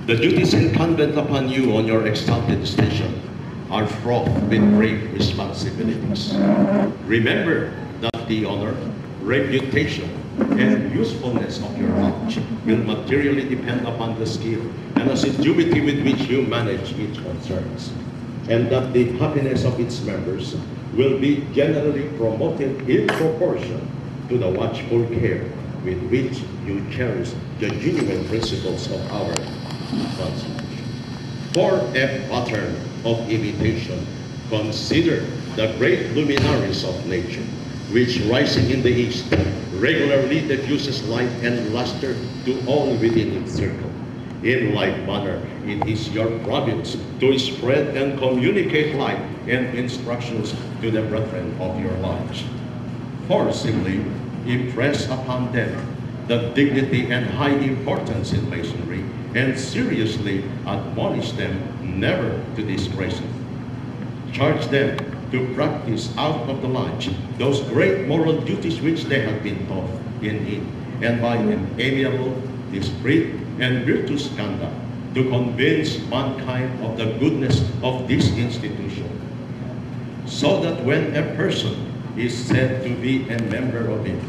The duties incumbent upon you on your exalted station are fraught with great responsibilities. Remember that the honor, reputation, and usefulness of your lodge will materially depend upon the skill and assiduity with which you manage its concerns, and that the happiness of its members will be generally promoted in proportion to the watchful care with which you cherish the genuine principles of our Constitution. For a pattern of imitation, consider the great luminaries of nature, which rising in the east regularly diffuses light and luster to all within its circle. In like manner, it is your province to spread and communicate light and instructions to the brethren of your lodge. Forcibly impress upon them the dignity and high importance in Masonry, and seriously admonish them never to disgrace it. Charge them to practice out of the lodge those great moral duties which they have been taught in it, and by an amiable, discreet, and virtuous conduct to convince mankind of the goodness of this institution, so that when a person is said to be a member of it,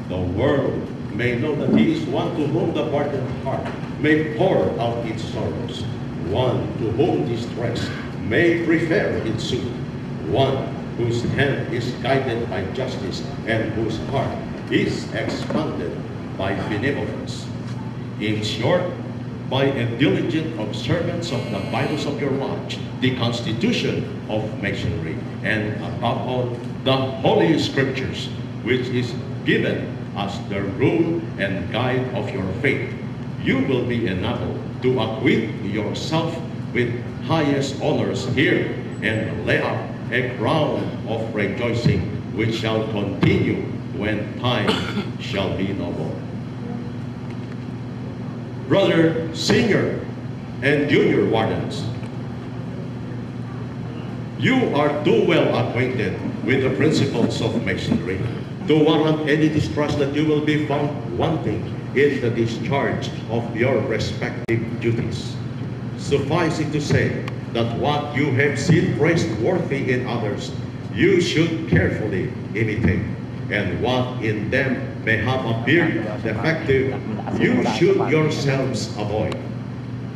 the world may know that he is one to whom the burdened heart may pour out its sorrows, one to whom distress may prefer its soothe, one whose hand is guided by justice and whose heart is expanded by benevolence. In short, by a diligent observance of the Bibles of your lodge, the Constitution of Masonry, and above all, the Holy Scriptures, which is given as the rule and guide of your faith, you will be enabled to acquit yourself with highest honors here and lay up a crown of rejoicing which shall continue when time shall be no more. Brother, senior, and junior wardens, you are too well acquainted with the principles of Masonry to warrant any distrust that you will be found wanting in the discharge of your respective duties. Suffice it to say that what you have seen praiseworthy in others, you should carefully imitate, and what in them may have appeared defective, you should yourselves avoid.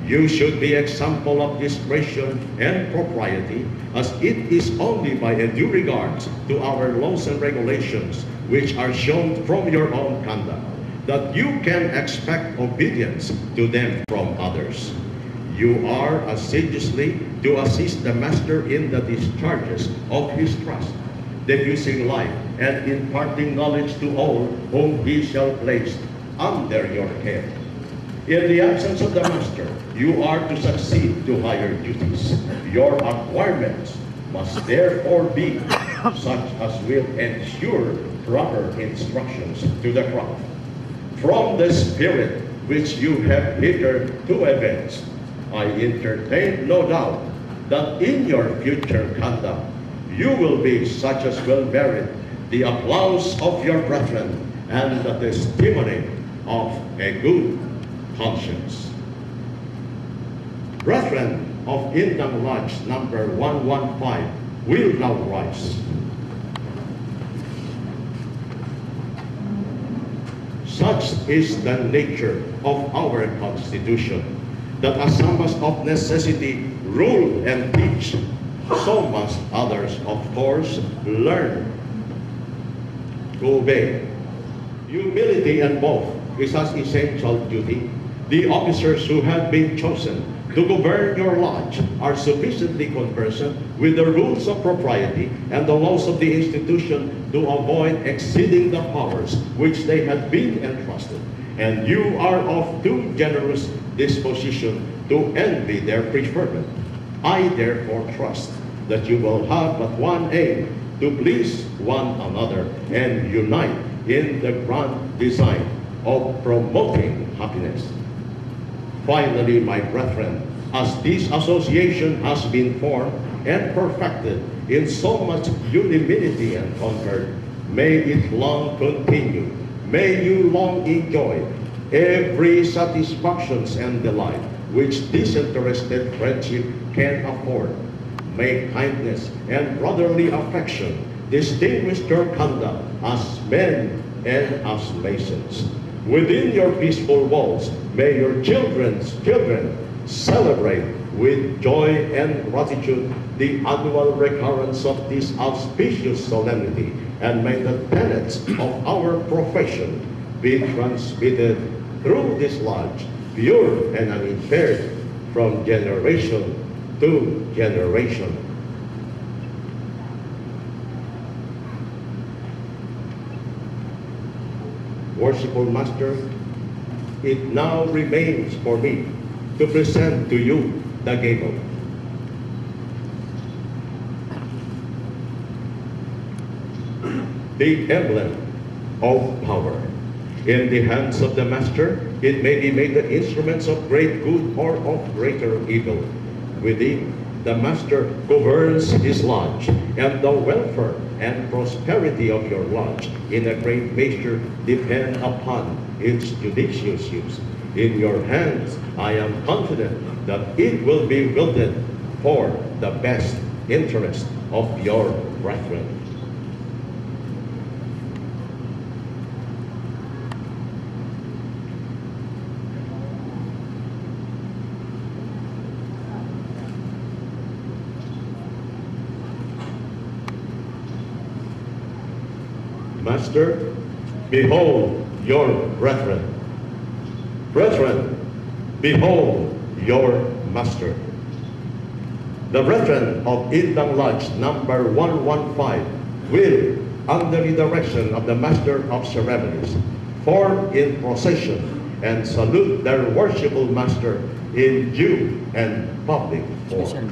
You should be example of discretion and propriety, as it is only by a due regard to our laws and regulations, which are shown from your own conduct, that you can expect obedience to them from others. You are assiduously to assist the master in the discharges of his trust, diffusing light and imparting knowledge to all whom he shall place under your care. In the absence of the master, you are to succeed to higher duties. Your acquirements must therefore be such as will ensure proper instructions to the crowd. From the spirit which you have hitherto evinced, I entertain no doubt that in your future conduct you will be such as will merit the applause of your brethren and the testimony of a good conscience. Brethren of Indang Lodge number 115 will now rise. Such is the nature of our Constitution, that as some must of necessity rule and teach, so must others of course learn to obey. Humility and both is as essential duty. The officers who have been chosen to govern your lodge are sufficiently conversant with the rules of propriety and the laws of the institution to avoid exceeding the powers which they have been entrusted, and you are of too generous disposition to envy their preferment. I therefore trust that you will have but one aim, to please one another and unite in the grand design of promoting happiness. Finally, my brethren, as this association has been formed and perfected in so much unanimity and concord, may it long continue. May you long enjoy every satisfactions and delight which disinterested friendship can afford. May kindness and brotherly affection distinguish your conduct as men and as Masons. Within your peaceful walls, may your children's children celebrate with joy and gratitude the annual recurrence of this auspicious solemnity, and may the tenets of our profession be transmitted through this lodge, pure and unimpaired, from generation to generation. Worshipful Master, it now remains for me to present to you the gable. The emblem of power. In the hands of the Master, it may be made the instruments of great good or of greater evil. Within, the Master governs his lodge, and the welfare and prosperity of your lodge in a great measure depend upon its judicious use. In your hands, I am confident that it will be wielded for the best interest of your brethren. Master, behold your brethren. Brethren, behold your Master. The brethren of Indang Lodge number 115 will, under the direction of the Master of Ceremonies, form in procession and salute their worshipful Master in due and public form.